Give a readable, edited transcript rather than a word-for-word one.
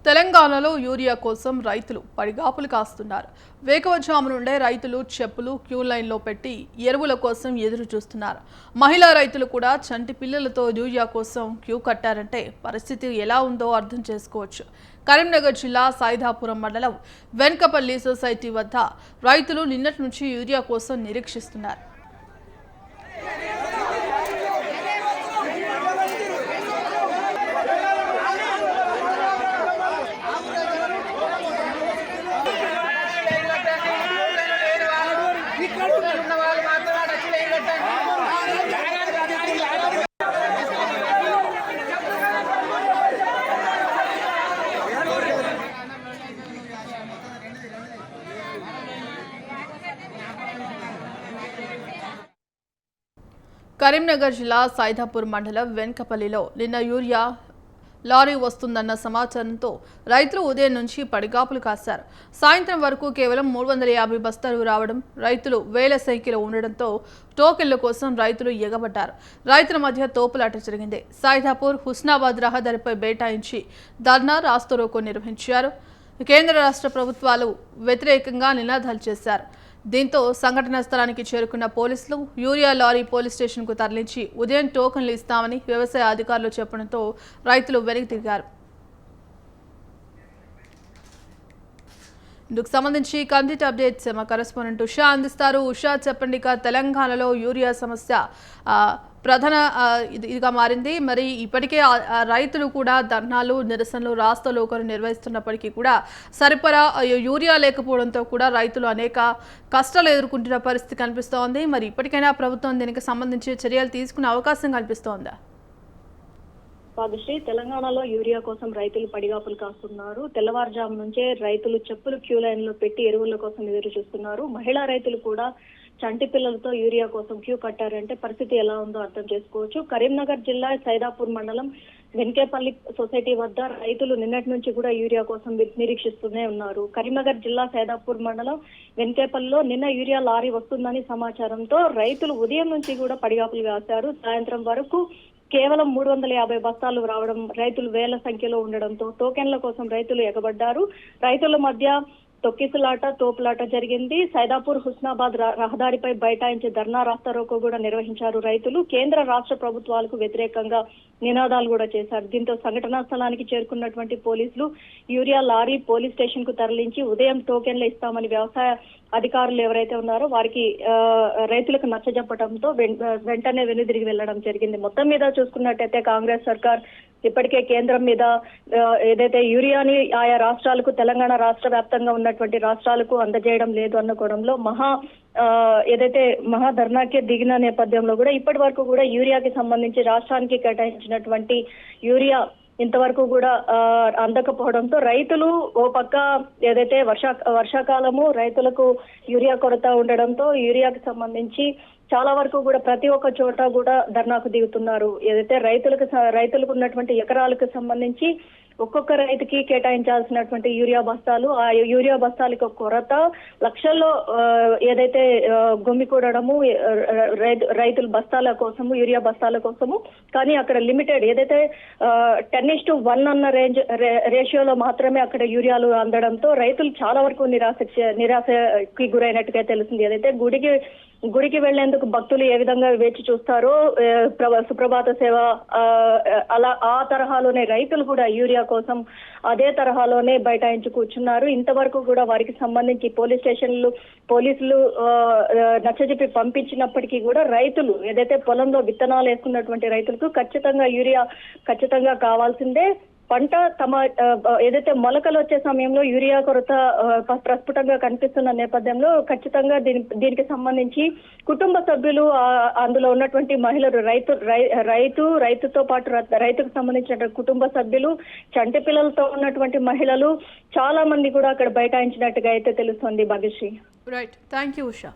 తెలంగాణలో యూరియా కోసం రైతులు పడిగాపులు కాస్తున్నారు. వేకువజాము నుండే రైతులు చెప్పులు క్యూ లైన్లో పెట్టి ఎరువుల కోసం ఎదురు చూస్తున్నారు. మహిళా రైతులు కూడా చంటి పిల్లలతో యూరియా కోసం క్యూ కట్టారంటే పరిస్థితి ఎలా ఉందో అర్థం చేసుకోవచ్చు. కరీంనగర్ జిల్లా సైదాపురం మండలం వెన్కపల్లి సొసైటీ వద్ద రైతులు నిన్నటి నుంచి యూరియా కోసం నిరీక్షిస్తున్నారు. కరీంనగర్ జిల్లా సైదాపూర్ మండలం వెన్కపల్లిలో నిన్న యూరియా లారీ వస్తుందన్న సమాచారంతో రైతులు ఉదయం నుంచి పడిగాపులు కాశారు. సాయంత్రం వరకు కేవలం 350 బస్తాలు రావడం, రైతులు వేల సంఖ్యలో ఉండడంతో టోకెన్ల కోసం రైతులు ఎగబడ్డారు. రైతుల మధ్య తోపులాట జరిగింది. సైదాపూర్ హుస్నాబాద్ రహదారిపై బైఠాయించి ధర్నా రాస్తారోకో నిర్వహించారు. కేంద్ర రాష్ట్ర ప్రభుత్వాలు వ్యతిరేకంగా నినాదాలు చేశారు. దీంతో సంఘటనా స్థలానికి చేరుకున్న పోలీసులు యూరియా లారీ పోలీస్ స్టేషన్కు తరలించి ఉదయం టోకన్లు ఇస్తామని వ్యవసాయ అధికారులు చెప్పడంతో రైతులు వెనక్కి తిరిగారు. ఇందుకు సంబంధించి కంప్లీట్ అప్డేట్స్ మా కరెస్పాండెంట్ ఉషా అందిస్తారు. ఉషా, చెప్పండి, తెలంగాణలో యూరియా సమస్య ప్రధాన ఇదిగా మారింది. మరి ఇప్పటికే రైతులు కూడా ధర్నాలు, నిరసనలు, రాస్తారోకోలు నిర్వహిస్తున్నప్పటికీ కూడా సరిపడా యూరియా లేకపోవడంతో కూడా రైతులు అనేక కష్టాలు ఎదుర్కొంటున్న పరిస్థితి కనిపిస్తోంది. మరి ఇప్పటికైనా ప్రభుత్వం దీనికి సంబంధించి చర్యలు తీసుకునే అవకాశం కనిపిస్తోందా? పాదశ్రీ, తెలంగాణలో యూరియా కోసం రైతులు పడిగాపులు కాస్తున్నారు. తెల్లవారుజాము నుంచే రైతులు చెప్పులు క్యూ లైన్ లో పెట్టి ఎరువుల కోసం ఎదురు చూస్తున్నారు. మహిళా రైతులు కూడా చంటి పిల్లలతో యూరియా కోసం క్యూ కట్టారంటే పరిస్థితి ఎలా ఉందో అర్థం చేసుకోవచ్చు. కరీంనగర్ జిల్లా సైదాపూర్ మండలం వెన్కేపల్లి సొసైటీ వద్ద రైతులు నిన్నటి నుంచి కూడా యూరియా కోసం నిరీక్షిస్తూనే ఉన్నారు. కరీంనగర్ జిల్లా సైదాపూర్ మండలం వెన్కేపల్లిలో నిన్న యూరియా లారీ వస్తుందని సమాచారంతో రైతులు ఉదయం నుంచి కూడా పడిగాపులు కాశారు. సాయంత్రం వరకు కేవలం 350 బస్తాలు రావడం, రైతులు వేల సంఖ్యలో ఉండడంతో టోకెన్ల కోసం రైతులు ఎగబడ్డారు. రైతుల మధ్య తొక్కిసలాట, తోపులాట జరిగింది. సైదాపూర్ హుస్నాబాద్ రహదారిపై బైఠాయించి ధర్నా రాస్తారోకో కూడా నిర్వహించారు రైతులు. కేంద్ర రాష్ట్ర ప్రభుత్వాలకు వ్యతిరేకంగా నినాదాలు కూడా చేశారు. దీంతో సంఘటనా స్థలానికి చేరుకున్నటువంటి పోలీసులు యూరియా లారీ పోలీస్ స్టేషన్ కు తరలించి ఉదయం టోకెన్లు ఇస్తామని వ్యవసాయ అధికారులు ఎవరైతే ఉన్నారో వారికి రైతులకు నచ్చజెప్పడంతో వెంటనే వెనుదిరిగి వెళ్లడం జరిగింది. మొత్తం మీద చూసుకున్నట్టయితే కాంగ్రెస్ సర్కార్ ఇప్పటికే కేంద్రం మీద ఏదైతే యూరియాని ఆయా రాష్ట్రాలకు, తెలంగాణ రాష్ట్ర వ్యాప్తంగా ఉన్నటువంటి రాష్ట్రాలకు అందజేయడం లేదు అన్న కోణంలో ఏదైతే మహాధర్నాకే దిగిన నేపథ్యంలో కూడా ఇప్పటి వరకు కూడా యూరియాకి సంబంధించి రాష్ట్రానికి కేటాయించినటువంటి యూరియా ఇంతవరకు కూడా అందకపోవడంతో రైతులు ఓ పక్క ఏదైతే వర్షాకాలము రైతులకు యూరియా కొరత ఉండడంతో యూరియాకి సంబంధించి చాలా వరకు కూడా ప్రతి ఒక్క చోట కూడా ధర్నాకు దిగుతున్నారు. ఏదైతే రైతులకు ఉన్నటువంటి ఎకరాలకు సంబంధించి ఒక్కొక్క రైతుకి కేటాయించాల్సినటువంటి యూరియా బస్తాలు, ఆ యూరియా బస్తాలకు కొరత లక్షల్లో ఏదైతే గుమ్మికూడడము రైతుల బస్తాల కోసము, యూరియా బస్తాల కోసము, కానీ అక్కడ లిమిటెడ్ ఏదైతే 10:1 అన్న రేషియోలో మాత్రమే అక్కడ యూరియాలు అందడంతో రైతులు చాలా వరకు నిరాశకి గురైనట్టుగా తెలిసింది. ఏదైతే గుడికి వెళ్లేందుకు భక్తులు ఏ విధంగా వేచి చూస్తారో సుప్రభాత సేవ అలా ఆ తరహాలోనే రైతులు కూడా యూరియా కోసం అదే తరహాలోనే బైఠాయించి కూర్చున్నారు. ఇంతవరకు కూడా వారికి సంబంధించి పోలీసులు నచ్చజెప్పి పంపించినప్పటికీ కూడా రైతులు ఏదైతే పొలంలో విత్తనాలు వేసుకున్నటువంటి రైతులకు ఖచ్చితంగా యూరియా ఖచ్చితంగా కావాల్సిందే. పంట ఏదైతే మొలకలు వచ్చే సమయంలో యూరియా కొరత ప్రస్ఫుటంగా కనిపిస్తున్న నేపథ్యంలో ఖచ్చితంగా దీనికి సంబంధించి కుటుంబ సభ్యులు, అందులో ఉన్నటువంటి మహిళలు, రైతుతో పాటు రైతుకు సంబంధించిన కుటుంబ సభ్యులు, చంటి పిల్లలతో ఉన్నటువంటి మహిళలు చాలా మంది కూడా అక్కడ బైఠాయించినట్టుగా అయితే తెలుస్తోంది. Bhagyashree. Right, thank you Usha.